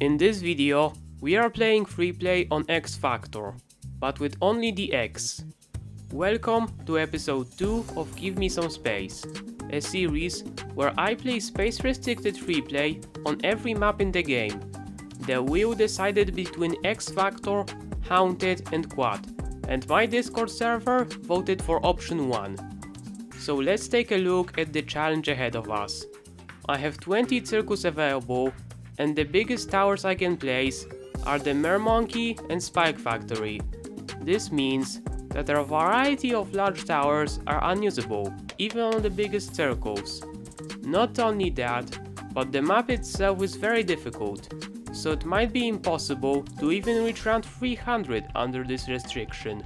In this video, we are playing free play on X Factor, but with only the X. Welcome to episode 2 of Give Me Some Space, a series where I play space restricted free play on every map in the game. The wheel decided between X Factor, Haunted and Quad, and my Discord server voted for option 1. So let's take a look at the challenge ahead of us. I have 20 circus available, and the biggest towers I can place are the Mermonkey and Spike Factory. This means that a variety of large towers are unusable, even on the biggest circles. Not only that, but the map itself is very difficult, so it might be impossible to even reach round 300 under this restriction.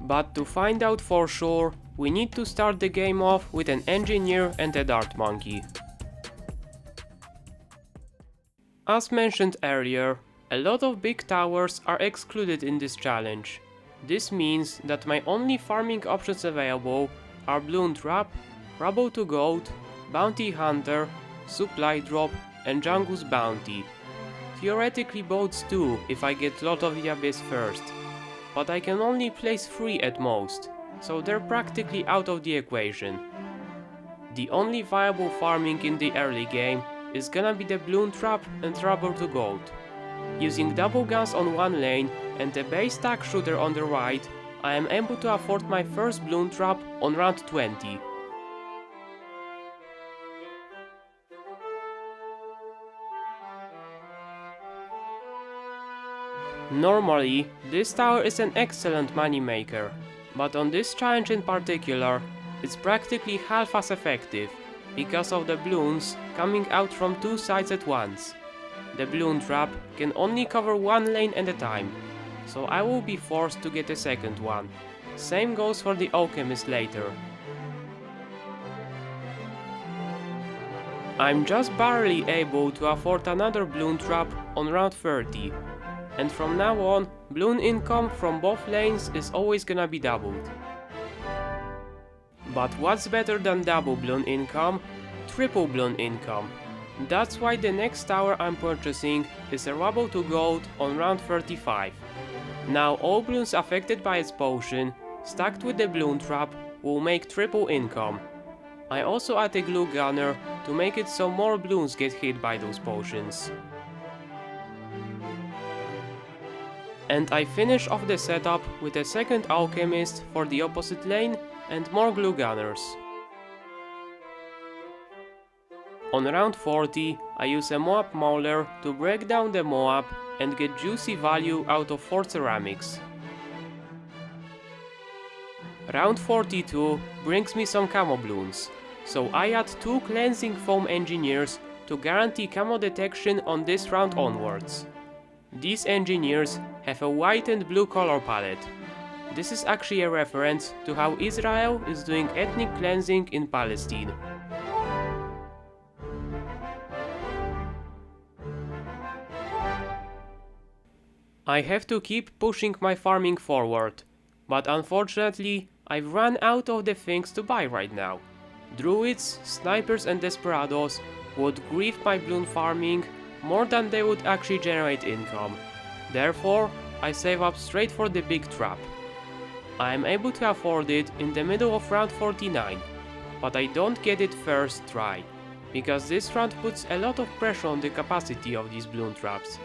But to find out for sure, we need to start the game off with an engineer and a dart monkey. As mentioned earlier, a lot of big towers are excluded in this challenge. This means that my only farming options available are Bloon Trap, Rubble to Gold, Bounty Hunter, Supply Drop and Jungus Bounty. Theoretically boats too if I get Lot of the Abyss first, but I can only place 3 at most, so they're practically out of the equation. The only viable farming in the early game is gonna be the Bloon Trap and Rubble to Gold. Using double guns on one lane and a base stack shooter on the right, I am able to afford my first Bloon Trap on round 20. Normally, this tower is an excellent moneymaker, but on this challenge in particular, it's practically half as effective, because of the balloons coming out from 2 sides at once. The Bloon Trap can only cover one lane at a time, so I will be forced to get a second one. Same goes for the Alchemist later. I'm just barely able to afford another Bloon Trap on round 30, and from now on, balloon income from both lanes is always gonna be doubled. But what's better than double balloon income? Triple balloon income. That's why the next tower I'm purchasing is a Rubble to Gold on round 35. Now all balloons affected by its potion, stacked with the Bloon Trap, will make triple income. I also add a glue gunner to make it so more balloons get hit by those potions. And I finish off the setup with a second Alchemist for the opposite lane and more glue gunners. On round 40, I use a Moab Mauler to break down the Moab and get juicy value out of 4 ceramics. Round 42 brings me some camo balloons, so I add 2 cleansing foam engineers to guarantee camo detection on this round onwards. These engineers have a white and blue color palette. This is actually a reference to how Israel is doing ethnic cleansing in Palestine. I have to keep pushing my farming forward, but unfortunately I've run out of the things to buy right now. Druids, snipers and desperados would grieve my balloon farming more than they would actually generate income. Therefore, I save up straight for the big trap. I am able to afford it in the middle of round 49, but I don't get it first try, because this round puts a lot of pressure on the capacity of these balloon traps.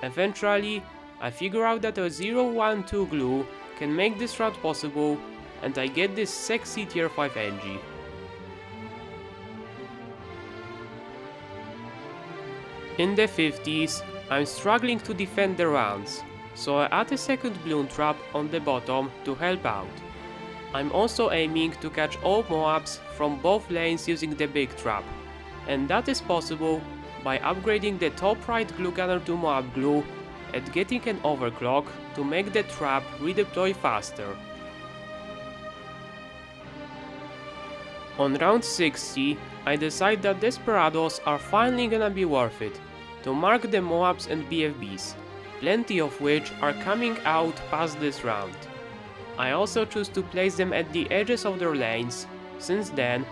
Eventually, I figure out that a 0-1-2 glue can make this round possible, and I get this sexy tier 5 NG. In the 50s, I'm struggling to defend the rounds, so I add a second Bloon Trap on the bottom to help out. I'm also aiming to catch all Moabs from both lanes using the big trap, and that is possible by upgrading the top right glue gunner to Moab glue and getting an overclock to make the trap redeploy faster. On round 60, I decide that Desperados are finally gonna be worth it, to mark the Moabs and BFBs, plenty of which are coming out past this round. I also choose to place them at the edges of their lanes, since then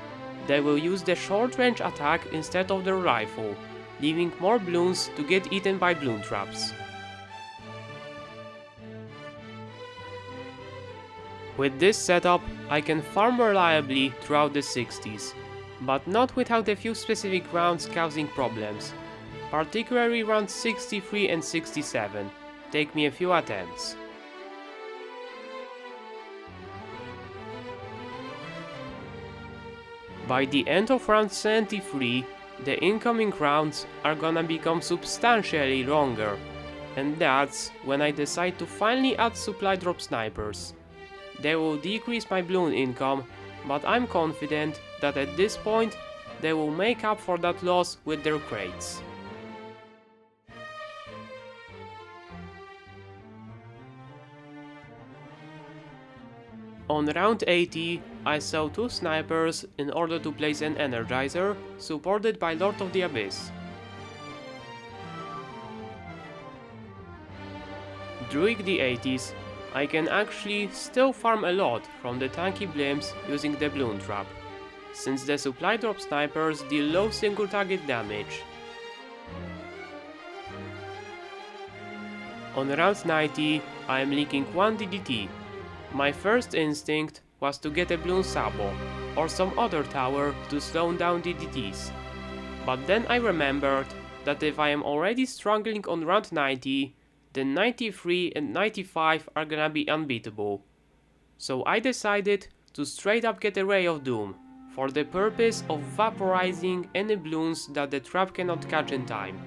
they will use the short range attack instead of their rifle, leaving more bloons to get eaten by bloon traps. With this setup, I can farm reliably throughout the 60s, but not without a few specific rounds causing problems. Particularly rounds 63 and 67 take me a few attempts. By the end of round 73, the incoming rounds are gonna become substantially longer, and that's when I decide to finally add supply drop snipers. They will decrease my bloon income, but I'm confident that at this point they will make up for that loss with their crates. On round 80, I sell 2 snipers in order to place an energizer, supported by Lord of the Abyss. During the 80s, I can actually still farm a lot from the tanky blimps using the bloon trap, since the supply drop snipers deal low single target damage. On round 90, I am leaking 1 DDT. My first instinct was to get a bloon sabo or some other tower to slow down DDTs, but then I remembered that if I am already struggling on round 90, then 93 and 95 are gonna be unbeatable. So I decided to straight up get a Ray of Doom, for the purpose of vaporizing any bloons that the trap cannot catch in time.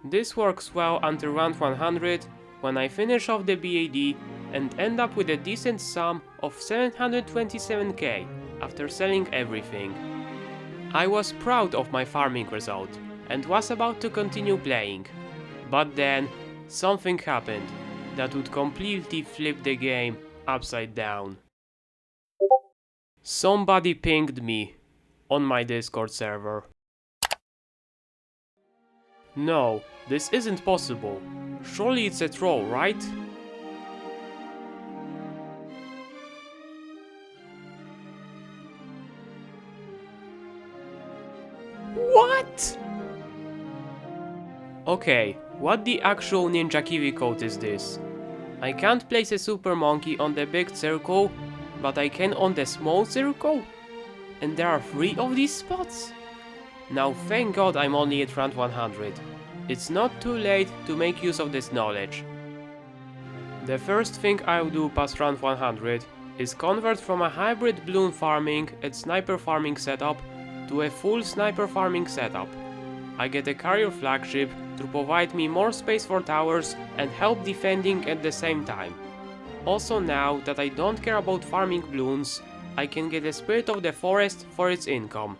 This works well until round 100, when I finish off the BAD and end up with a decent sum of 727k after selling everything. I was proud of my farming result and was about to continue playing, but then something happened that would completely flip the game upside down. Somebody pinged me on my Discord server. No, this isn't possible. Surely it's a troll, right? What? Okay, what the actual Ninja Kiwi code is this? I can't place a super monkey on the big circle, but I can on the small circle? And there are 3 of these spots? Now thank God I'm only at round 100. It's not too late to make use of this knowledge. The first thing I'll do past round 100 is convert from a hybrid bloon farming and sniper farming setup to a full sniper farming setup. I get a carrier flagship to provide me more space for towers and help defending at the same time. Also, now that I don't care about farming bloons, I can get a Spirit of the Forest for its income.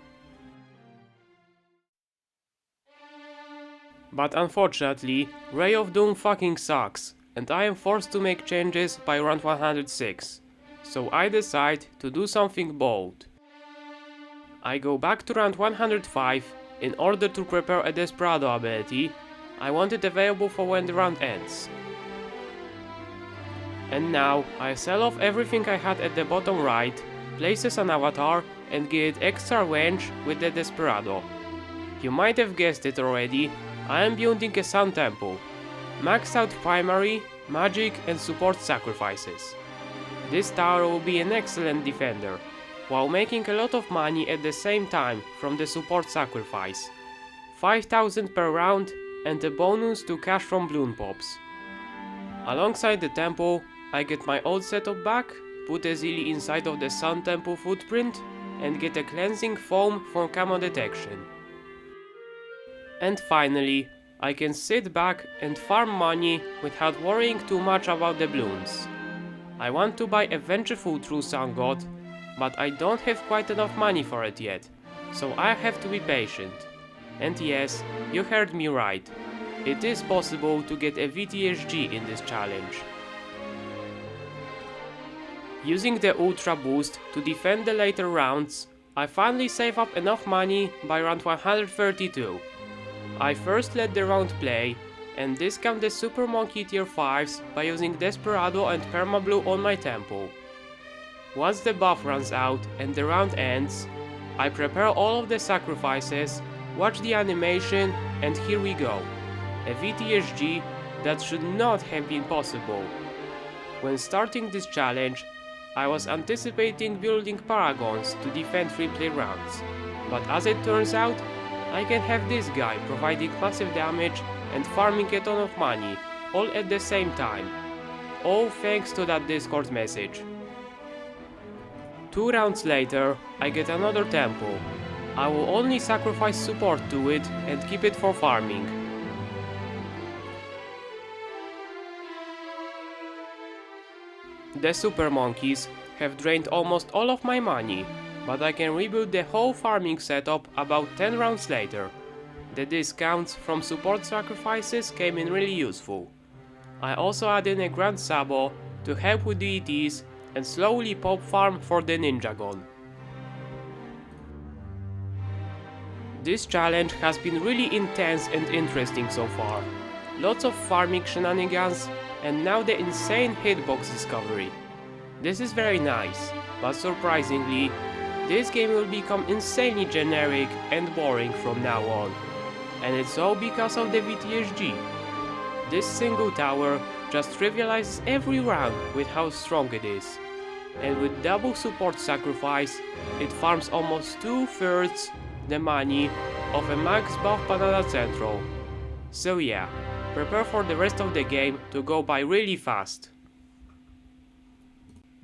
But unfortunately, Ray of Doom fucking sucks, and I am forced to make changes by round 106. So I decide to do something bold. I go back to round 105 in order to prepare a Desperado ability. I want it available for when the round ends. And now I sell off everything I had at the bottom right, places an avatar and get extra range with the Desperado. You might have guessed it already, I am building a Sun Temple. Maxed out primary, magic and support sacrifices. This tower will be an excellent defender, while making a lot of money at the same time from the support sacrifice. 5000 per round and a bonus to cash from bloon pops. Alongside the temple, I get my old setup back, put a Zilly inside of the Sun Temple footprint, and get a cleansing foam from camo detection. And finally, I can sit back and farm money without worrying too much about the bloons. I want to buy a Vengeful True Sun God, but I don't have quite enough money for it yet, so I have to be patient. And yes, you heard me right, it is possible to get a VTSG in this challenge. Using the Ultra Boost to defend the later rounds, I finally save up enough money by round 132. I first let the round play, and discount the Super Monkey tier 5s by using Desperado and Permablue on my temple. Once the buff runs out and the round ends, I prepare all of the sacrifices, watch the animation, and here we go. A VTSG that should not have been possible. When starting this challenge, I was anticipating building paragons to defend replay rounds, but as it turns out, I can have this guy providing massive damage and farming a ton of money, all at the same time. All thanks to that Discord message. 2 rounds later, I get another temple. I will only sacrifice support to it and keep it for farming. The super monkeys have drained almost all of my money, but I can rebuild the whole farming setup about 10 rounds later. The discounts from support sacrifices came in really useful. I also added a Grand Sabo to help with the ETs and slowly pop farm for the Ninjagon. This challenge has been really intense and interesting so far. Lots of farming shenanigans and now the insane hitbox discovery. This is very nice, but surprisingly, this game will become insanely generic and boring from now on. And it's all because of the VTSG. This single tower just trivializes every round with how strong it is. And with double support sacrifice, it farms almost 2/3 the money of a max buff Banana Central. So yeah, prepare for the rest of the game to go by really fast.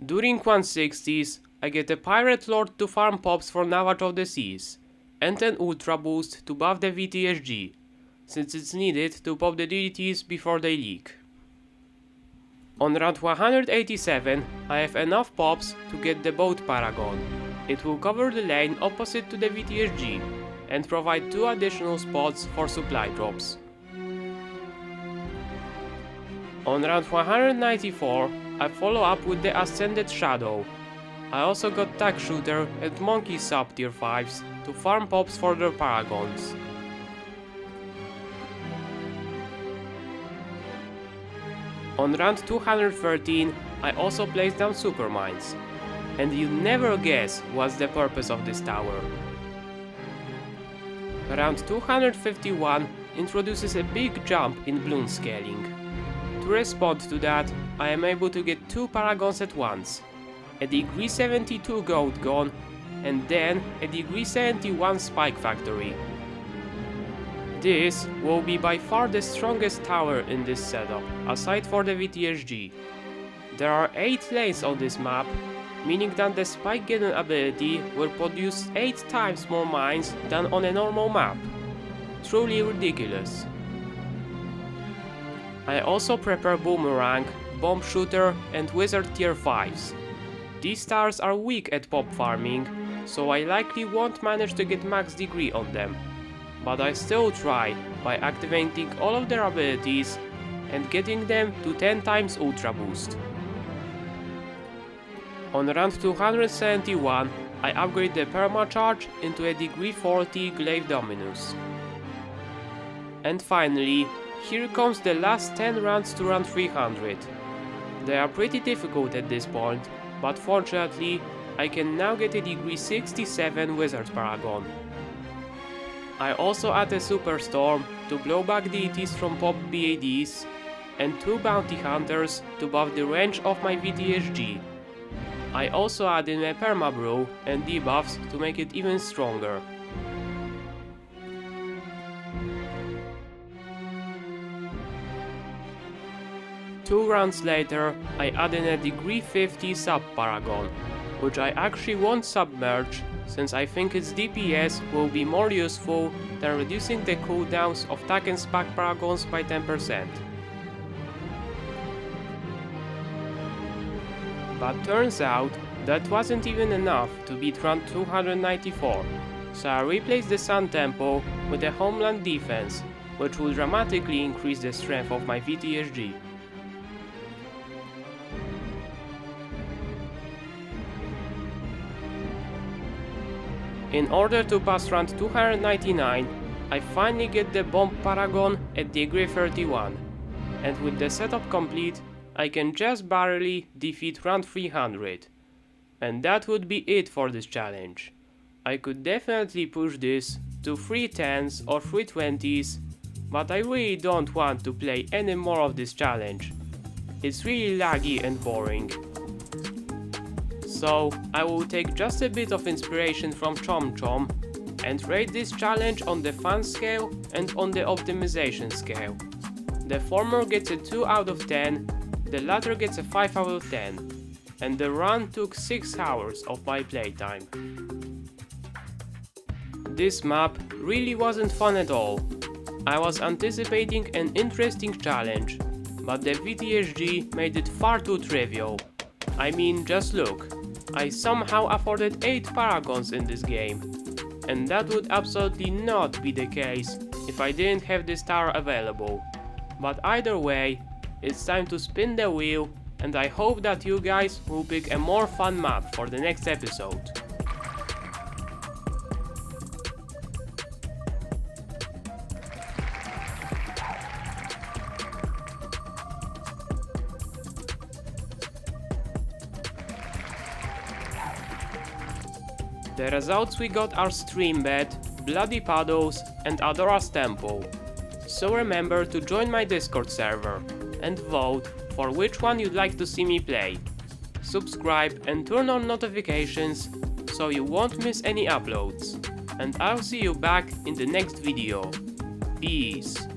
During 160s, I get a Pirate Lord to farm pops for Navage of the Seas, and an Ultra Boost to buff the VTSG, since it's needed to pop the DDTs before they leak. On round 187, I have enough pops to get the Boat Paragon. It will cover the lane opposite to the VTSG, and provide 2 additional spots for supply drops. On round 194, I follow up with the Ascended Shadow. I also got Tag Shooter and Monkey sub tier 5s to farm pops for their paragons. On round 213, I also placed down super mines. And you'd never guess what's the purpose of this tower. Round 251 introduces a big jump in Bloon scaling. To respond to that, I am able to get 2 paragons at once, a degree 72 gold gun and then a degree 71 spike factory. This will be by far the strongest tower in this setup, aside for the VTSG. There are 8 lanes on this map, meaning that the spike getting ability will produce 8 times more mines than on a normal map. Truly ridiculous. I also prepare Boomerang, Bomb Shooter and Wizard tier 5s. These stars are weak at pop farming, so I likely won't manage to get max degree on them. But I still try by activating all of their abilities and getting them to 10 times Ultra Boost. On round 271, I upgrade the Permacharge into a degree 40 Glaive Dominus. And finally, here comes the last 10 rounds to round 300. They are pretty difficult at this point, but fortunately, I can now get a degree 67 Wizard Paragon. I also add a Super Storm to blow back deities from pop BADs, and 2 Bounty Hunters to buff the range of my VTSG. I also add in a Permabrew and debuffs to make it even stronger. Two rounds later, I add in a degree 50 sub Paragon, which I actually won't submerge since I think its DPS will be more useful than reducing the cooldowns of Tag and Spec Paragons by 10%. But turns out that wasn't even enough to beat round 294, so I replaced the Sun Temple with a Homeland Defense, which will dramatically increase the strength of my VTSG. In order to pass round 299, I finally get the Bomb Paragon at degree 31, and with the setup complete, I can just barely defeat round 300. And that would be it for this challenge. I could definitely push this to 310s or 320s, but I really don't want to play any more of this challenge. It's really laggy and boring. So I will take just a bit of inspiration from ChomChom and rate this challenge on the fun scale and on the optimization scale. The former gets a 2 out of 10, the latter gets a 5 out of 10, and the run took 6 hours of my playtime. This map really wasn't fun at all. I was anticipating an interesting challenge, but the VTSG made it far too trivial. I mean, just look, I somehow afforded 8 paragons in this game, and that would absolutely not be the case if I didn't have this tower available. But either way, it's time to spin the wheel, and I hope that you guys will pick a more fun map for the next episode. The results we got are Streambed, Bloody Puddles and Adora's Temple. So remember to join my Discord server and vote for which one you'd like to see me play. Subscribe and turn on notifications so you won't miss any uploads. And I'll see you back in the next video. Peace.